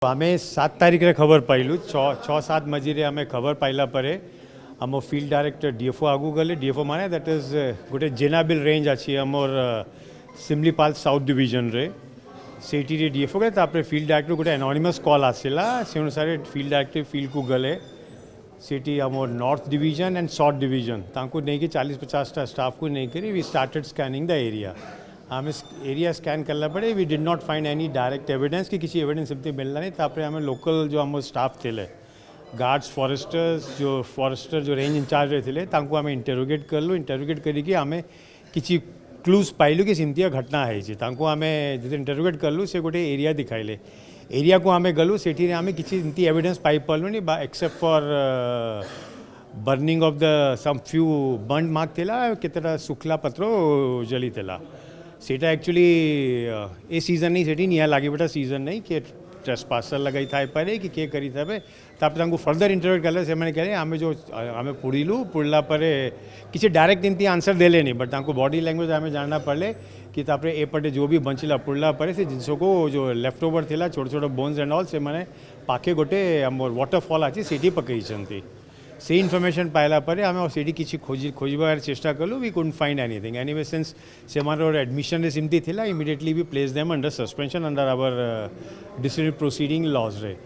आमे 7 तारीख रे खबर पाइलु 6-7 मजीरे आमे खबर पाइला परे आम फील्ड डायरेक्टर डीएफओ आगु गले डीएफओ माने दैट इज गोटे जेनाबिल रेंज अच्छी आमर सिमलीपाल साउथ डिवीजन रे सेठी रे डीएफओ गए तापर फील्ड डायरेक्टर गोटे एनोनिमस कॉल आसिला से अनुसार फील्ड डायरेक्टर फील्ड को गले सेठी आमर north division and south division तांको नहीं कि 40-50 टा स्टाफ को नहीं करी we started scanning the area आम एरिया स्कैन करला पड़े we did not find any direct evidence कि किसी एविडेंस एमती मिलना नहीं तापर आम लोकल जो आम स्टाफ थे गार्ड्स फॉरेस्टर जो रेंज इंचार्ज थे आम इंटरोगेट कलु इंटरोगेट करी आम किसी क्लूज पाइलु कि सिमतिया घटना है आम जो इंटरोगेट कलु से गोटे एरिया दिखाइले एरिया को आम गलु से आम किसी एविडेंस पाई पार्लुनी except for burning of the some few burn mark थिला केतटा सुखला पत्रो जली थिला सेटा एक्चुअली ए सीजन नहीं सेठी निया लागे बेटा सीजन नहीं कि ट्रेसपासर लगाई थाई पारे कि के करी थाबे तापर तांको फर्दर इंटरव्यू कले से माने कहले आमे जो आमे पुड़ीलु पुड़ला परे किसी डायरेक्ट इनती आंसर देले नहीं बट तांको बॉडी लैंग्वेज आमे जानना पड़ले कि तापरे ए पटे जो भी बंचिला पुड़ला परे से जिनसो को जो लेफ्ट ओवर थिला छोट छोट बोन्स एंड ऑल से माने पाखे गोटे आमर वाटरफॉल आछि सेठी पकई छंती से इनफर्मेशन पाइला परे आम सेठी किसी खोजबार चेष्टा कलु we couldn't find anything anyway since से एडमिशन रे सिमती थिला immediately we place them under suspension under our disciplinary proceeding lodge रे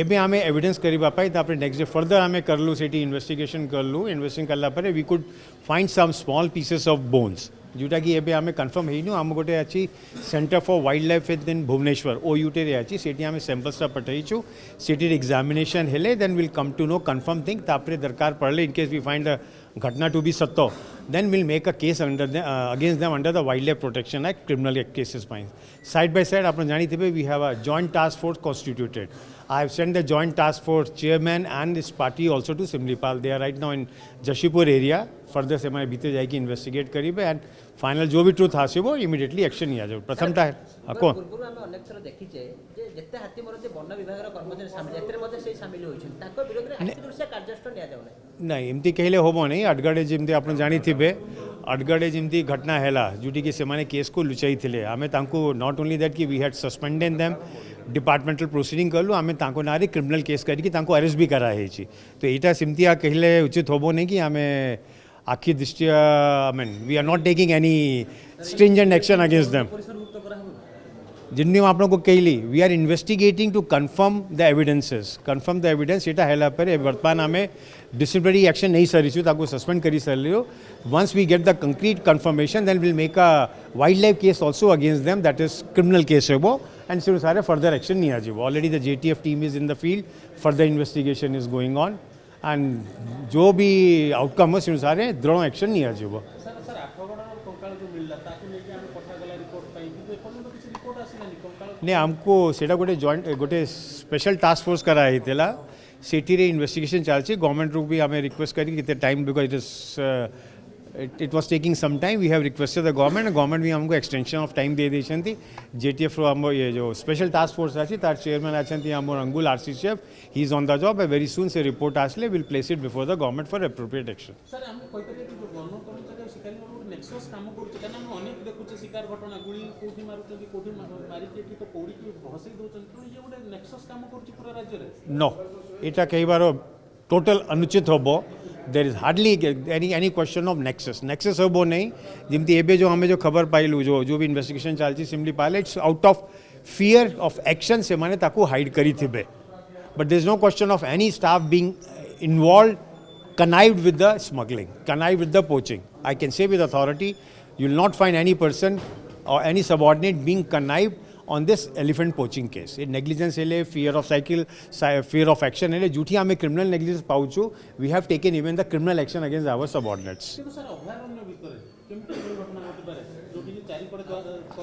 एबे आम एविडेंस करबा पाई तापर नेक्स्ट डे फर्दर आम करलु सेठी इन्वेस्टिगेशन करलु इन्वेस्टिगेशन करला परे we could find some small pieces of bones जोटा कि एबे आम कन्फर्म हेनु आम गोटे अच्छी centre for wild life in Bhubaneswar ओयूटे रे अच्छी सेठी आम सैंपल्सटा पठाइछु सेठी एग्जामिनेशन हेले then will come to know confirm thing तापरे दरकार पड़ले in case we find the घटना टू बी सत्य then we'll make a case under against them under the Wildlife Protection Act criminal cases fine side by side आपने जानी थी we have a joint task force constituted I have sent the joint task force chairman and this party also to Simlipal they are right now in Jashipur area further से हमारे बीते जाएगी investigate करीबे and final जो भी truth हासिल हो immediately action नहीं आ जाए प्रथम टा कौन पूर्व में अनेक थर देखी जे जत्ते हाथी मरते वन विभाग रा कर्मचारी शामिल एतरे मध्ये से शामिल होइछन ताको विरोध रे हाथी दृश्य कार्यानुष्ठान निया जाउ नहीं एमती कहले होबो नहीं अडगड़े जेमती आपन जानी थिबे अडगड़े जेमती घटना हैला जुटी के से माने केस को लुचाई थिले आमे तांको नॉट ओनली दैट कि we had suspended them departmental proceeding करलु आमे तांको नारी क्रिमिनल केस करी कि तांको अरेस्ट भी करा हेछि तो एटा सिमतिया कहले उचित होबो नहीं कि आमे आखी दृष्टिया I mean we are not taking any stringent action against them जिनमें आप लोगों को कहली we are investigating to confirm the evidence एटा हैला पर वर्तमान आम डिसिप्लिनरी एक्शन नहीं सरीछु ताको सस्पेंड करी सरलियो once we get the concrete confirmation then will make a wild life case also against them that is criminal case हेबो एंड से सारे फर्दर एक्शन नहीं आजिबो already the JTF team is in the field further investigation is going on and जो भी outcome हो से सारे दृढ़ एक्शन नहीं आजिबो नहीं हमको सेटा गोटे जॉइंट गोटे स्पेशल टास्क फोर्स कराई थिला सेठी रे इन्वेस्टिगेशन चलछि गवर्नमेंट रू भी हमें रिक्वेस्ट करी किते time because it was taking some time we have requested the government भी हमको एक्सटेंशन ऑफ टाइम दे देछंती जेटीएफ रो हम ये जो स्पेशल टास्क फोर्स अछि तार चेयरमैन अछंती हमर Angul RCCF he is on the job very soon से रिपोर्ट आसले will place it before the government for appropriate action sir हम कोइ तरे कि गवर्नमेंट कर्मचारी शिकारी रो नेक्सस काम करछ कारण हम अनेक देखुछ शिकार घटना गुली कोठी मारुछंती कोठी मारी के तो कोड़ी के भसई दोछन तो ये गोटे नेक्सस काम करछ पूरा राज्य रे नो एटा कई बार टोटल अनुचित होबो there is hardly any question of nexus होबो नहीं जिमती एबे जो हमें जो खबर पाइलु जो भी इन्वेस्टिगेशन चलछि Similipal it's out of fear of action से माने ताको हाइड करी थिबे but there is no question of any staff being involved connived with the smuggling, connived with the poaching. I can say with authority, you will not find any person or any subordinate being connived on this elephant poaching case. It negligence hele, fear of cycle, fear of action hele, jhuti hame criminal negligence pauchu, we have taken even the criminal action against our subordinates.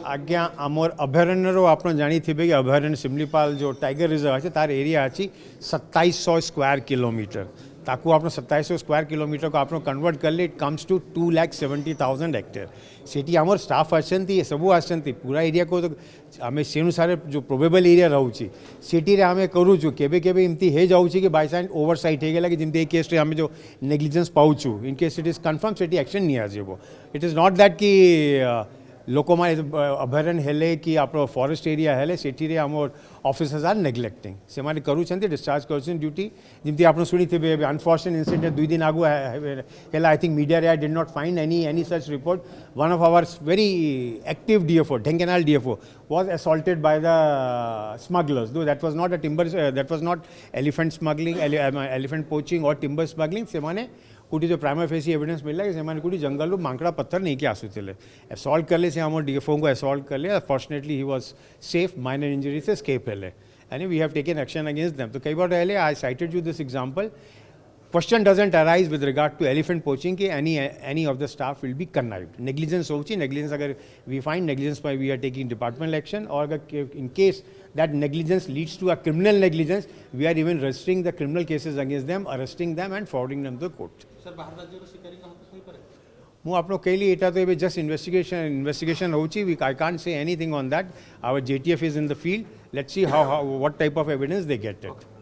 आज्ञा आमर अभयारण्य रो आपण जानी थिबे कि अभयारण्य सिमलीपाल जो tiger reserve अछि तार एरिया अछि 2700 स्क्वायर किलोमीटर ताकू आप 2700 स्क्वायर किलोमीटर को आप कन्वर्ट कर ले इट कम्स टू 2,70,000 हेक्टेयर सेठी आमर स्टाफ आछंती सबू आछंती पूरा एरिया को तो आमे से अनुसार जो प्रोबेबल एरिया रहउची सेठी रे आमे करूछु केबे केबे इमती हे जाउची कि बाय चांस ओवरसाइट हे गेला कि जिमते केस रे आमे जो नेग्लिजेंस पाउछु in case it is confirm सेठी एक्शन नहीं आजेबो इट इज नॉट दैट कि ଲୋକମାନେ ଅଭୟାରଣ୍ୟ ହେଲେ କି ଆପଣ ଫରେଷ୍ଟ ଏରିଆ ହେଲେ ସେଠିରେ ଆମର ଅଫିସର୍ସ ଆର୍ ନେଗ୍ଲେକ୍ଟିଂ ସେମାନେ କରୁଛନ୍ତି ଡିସଚାର୍ଜ କରୁଛନ୍ତି ଡ୍ୟୁଟି ଯେମିତି ଆପଣ ଶୁଣିଥିବେ ଏବେ ଅନଫର୍ଚୁନେଟ୍ ଇନସିଡେଣ୍ଟ 2 ଦିନ ଆଗୁ ହେଲା ଆଇ ଥିଙ୍କ ମିଡ଼ିଆରେ I did not find any such report. One of our very active DFO, Dhenkanal DFO, was assaulted by the smugglers. Though that was not a timber, that was not elephant smuggling, elephant poaching or timber smuggling. ସେମାନେ कोटी जो prima facie evidence मिला कि ସେମାନେ कोटी जंगल मांकड़ा पत्थर नहीं के आसुले असॉल्ट करले से हम डीएफओ को असॉल्ट करले fortunately he was safe minor injury से स्केप हेले and we have taken action against them तो कई बार हेले I cited you this example question doesn't arise with regard to elephant poaching कि any of the staff will be connived negligence होची negligence अगर we find negligence by we are taking departmental action or अगर in case that negligence leads to a criminal negligence we are even registering the criminal cases against them arresting them and forwarding them to the court sir बाहर राज्य शिकारी हक होई पारे ମୁଁ ଆପଣ କହିଲି ଏଇଟା ତ ଏବେ ଜଷ୍ଟ ଇନଭେଷ୍ଟିଗେସନ୍ ହେଉଛି I can't say anything on that our JTF is in the field let's see how what type of evidence they get it